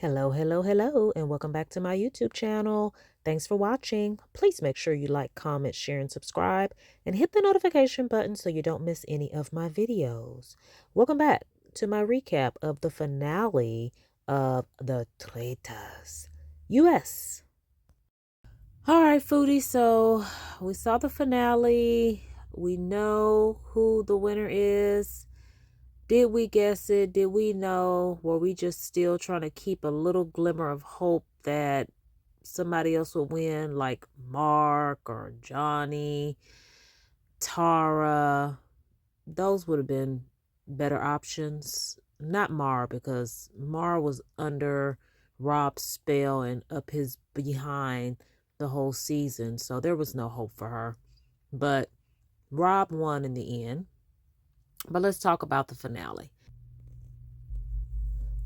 Hello, hello, hello, and welcome back to my YouTube channel. Thanks for watching. Please make sure you like, comment, share, and subscribe, and hit the notification button so you don't miss any of my videos. Welcome back to my recap of the finale of the Traitors US. All right, foodies, so we saw the finale. We know who the winner is. Did we guess it? Did we know? Were we just still trying to keep a little glimmer of hope that somebody else would win, like Mark or Johnny, Tara? Those would have been better options. Not Mara, because Mara was under Rob's spell and up his behind the whole season, so there was no hope for her. But Rob won in the end. But let's talk about the finale.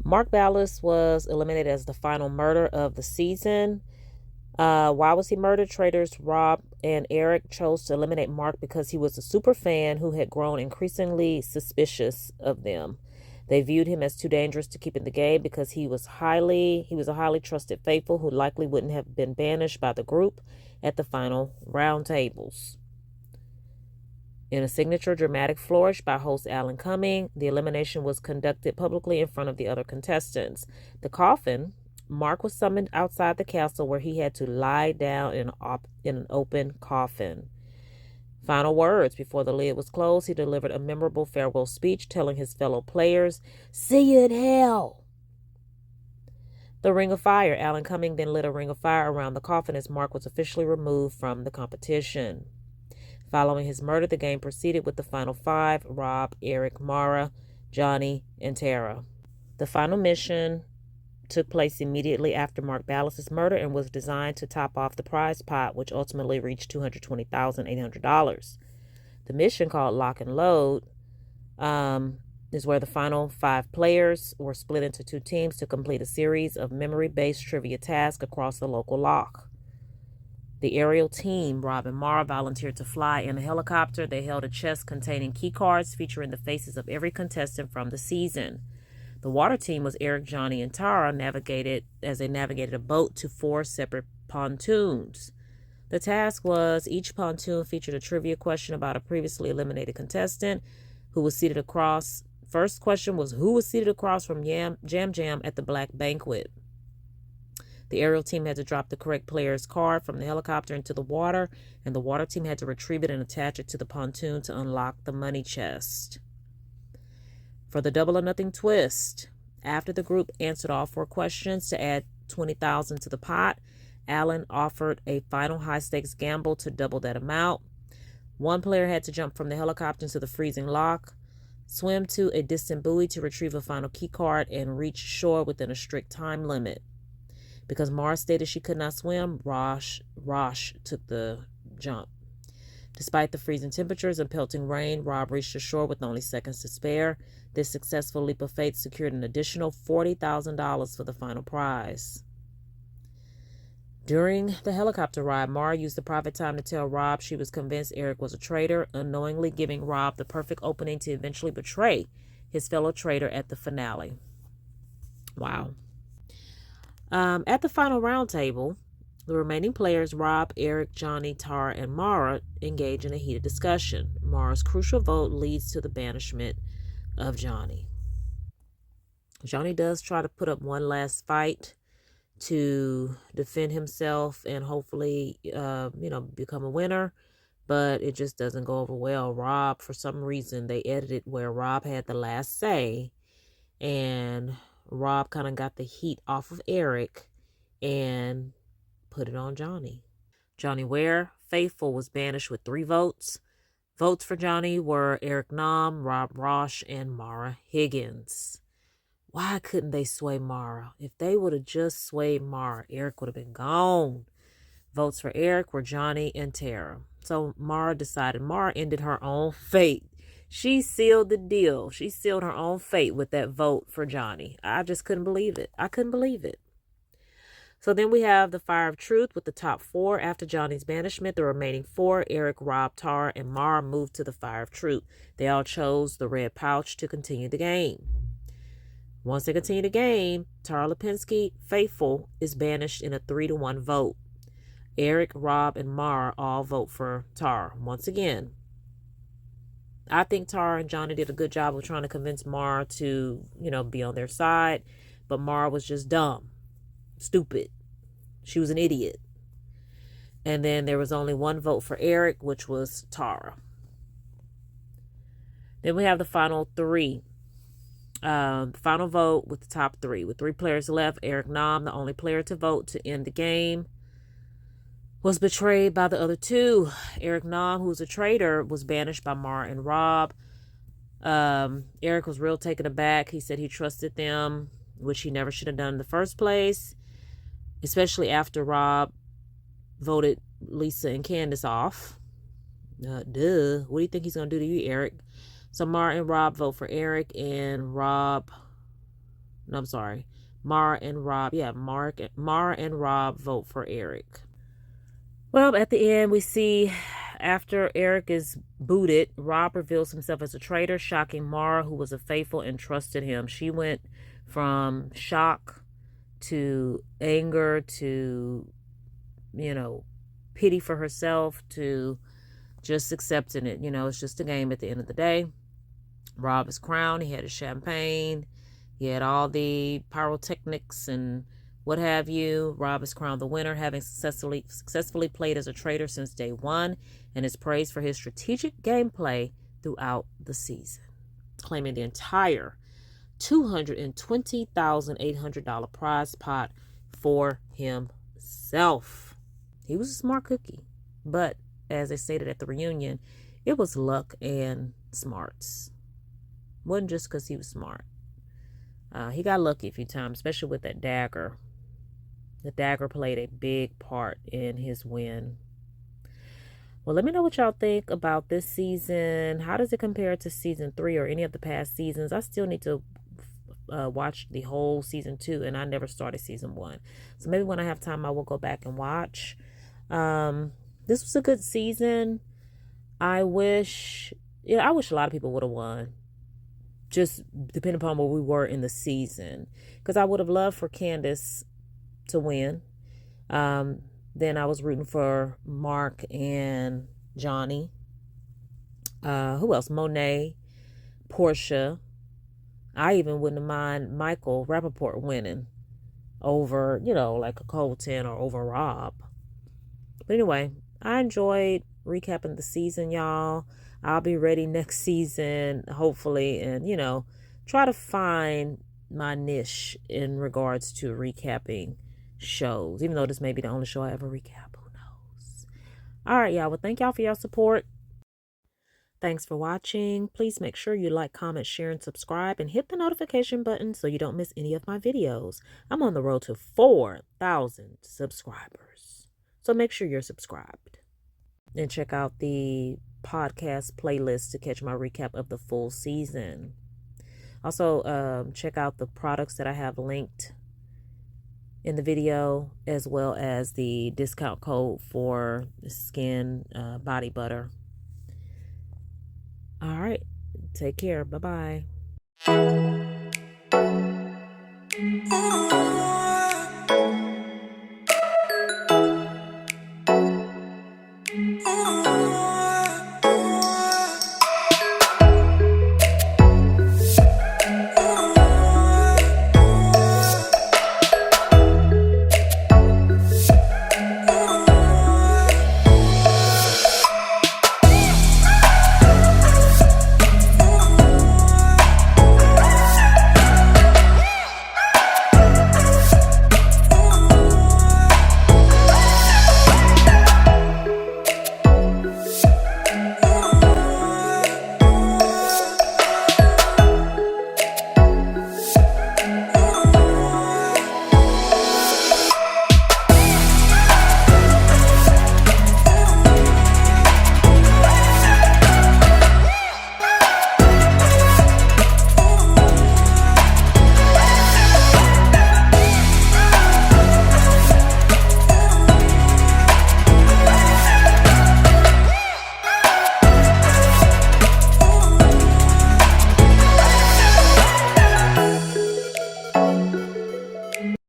Mark Ballas was eliminated as the final murder of the season. Why was he murdered? Traitors Rob and Eric chose to eliminate Mark because he was a super fan who had grown increasingly suspicious of them. They viewed him as too dangerous to keep in the game because he was a highly trusted faithful who likely wouldn't have been banished by the group at the final roundtables. In a signature dramatic flourish by host Alan Cumming, the elimination was conducted publicly in front of the other contestants. The coffin, Mark was summoned outside the castle where he had to lie down in an open coffin. Final words before the lid was closed, he delivered a memorable farewell speech telling his fellow players, "See you in hell." The Ring of Fire. Alan Cumming then lit a ring of fire around the coffin as Mark was officially removed from the competition. Following his murder, the game proceeded with the final five: Rob, Eric, Mara, Johnny, and Tara. The final mission took place immediately after Mark Ballas' murder and was designed to top off the prize pot, which ultimately reached $220,800. The mission, called Lock and Load, is where the final five players were split into two teams to complete a series of memory-based trivia tasks across the local lock. The aerial team, Rob and Mara, volunteered to fly in a helicopter. They held a chest containing key cards featuring the faces of every contestant from the season. The water team was Eric, Johnny, and Tara navigated a boat to 4 separate pontoons. The task was each pontoon featured a trivia question about a previously eliminated contestant who was seated across. First question was, who was seated across from Jam Jam at the Black Banquet? The aerial team had to drop the correct player's card from the helicopter into the water, and the water team had to retrieve it and attach it to the pontoon to unlock the money chest. For the Double or Nothing twist, after the group answered all 4 questions to add $20,000 to the pot, Alan offered a final high-stakes gamble to double that amount. One player had to jump from the helicopter into the freezing lock, swim to a distant buoy to retrieve a final key card, and reach shore within a strict time limit. Because Mara stated she could not swim, Rosh took the jump. Despite the freezing temperatures and pelting rain, Rob reached the shore with only seconds to spare. This successful leap of faith secured an additional $40,000 for the final prize. During the helicopter ride, Mara used the private time to tell Rob she was convinced Eric was a traitor, unknowingly giving Rob the perfect opening to eventually betray his fellow traitor at the finale. Wow. At the final roundtable, the remaining players, Rob, Eric, Johnny, Tara, and Mara, engage in a heated discussion. Mara's crucial vote leads to the banishment of Johnny. Johnny does try to put up one last fight to defend himself and hopefully, become a winner, but it just doesn't go over well. Rob, for some reason, they edited where Rob had the last say, and Rob kind of got the heat off of Eric and put it on Johnny. Johnny Ware, faithful, was banished with 3 votes. Votes for Johnny were Eric Nam, Rob Rosh, and Mara Higgins. Why couldn't they sway Mara? If they would have just swayed Mara, Eric would have been gone. Votes for Eric were Johnny and Tara. So Mara ended her own fate. She sealed the deal. She sealed her own fate with that vote for Johnny. I just couldn't believe it. I couldn't believe it. So then we have the Fire of Truth with the top 4. After Johnny's banishment, the remaining 4, Eric, Rob, Tara, and Mara, moved to the Fire of Truth. They all chose the red pouch to continue the game. Once they continue the game, Tara Lipinski, faithful, is banished in a 3-1 vote. Eric, Rob, and Mara all vote for Tara. Once again, I think Tara and Johnny did a good job of trying to convince Mara to, be on their side. But Mara was just dumb, stupid. She was an idiot. And then there was only one vote for Eric, which was Tara. Then we have the final three. Final vote with the top three. With 3 players left, Eric Nam, the only player to vote to end the game, was betrayed by the other 2. Eric Nam, who's a traitor, was banished by Mara and Rob. Eric was real taken aback. He said he trusted them, which he never should have done in the first place, especially after Rob voted Lisa and Candace off. What do you think he's going to do to you, Eric? So Mara and Rob vote for Eric, and Mara and Rob vote for Eric. Well, at the end, we see after Eric is booted, Rob reveals himself as a traitor, shocking Mara, who was a faithful and trusted him. She went from shock to anger to, pity for herself to just accepting it. It's just a game at the end of the day. Rob is crowned. He had his champagne. He had all the pyrotechnics and what have you. Rob is crowned the winner, having successfully played as a traitor since day one, and is praised for his strategic gameplay throughout the season, claiming the entire $220,800 prize pot for himself. He was a smart cookie, but as they stated at the reunion, it was luck and smarts. Wasn't just because he was smart. He got lucky a few times, especially with that dagger. The dagger played a big part in his win. Well, let me know what y'all think about this season. How does it compare to season 3 or any of the past seasons? I still need to watch the whole season 2, and I never started season 1. So maybe when I have time, I will go back and watch. This was a good season. I wish a lot of people would have won. Just depending upon where we were in the season. Because I would have loved for Candace to win. Then I was rooting for Mark and Johnny. Who else? Monet, Portia. I even wouldn't mind Michael Rappaport winning over, like a Colton or over Rob. But anyway, I enjoyed recapping the season, y'all. I'll be ready next season, hopefully, and, try to find my niche in regards to recapping shows, even though this may be the only show I ever recap. Who knows? All right, y'all. Well, thank y'all for your support. Thanks for watching. Please make sure you like, comment, share, and subscribe, and hit the notification button so you don't miss any of my videos. I'm on the road to 4,000 subscribers, so make sure you're subscribed. And check out the podcast playlist to catch my recap of the full season. Also, check out the products that I have linked in the video, as well as the discount code for the skin body butter. All right. Take care. Bye-bye.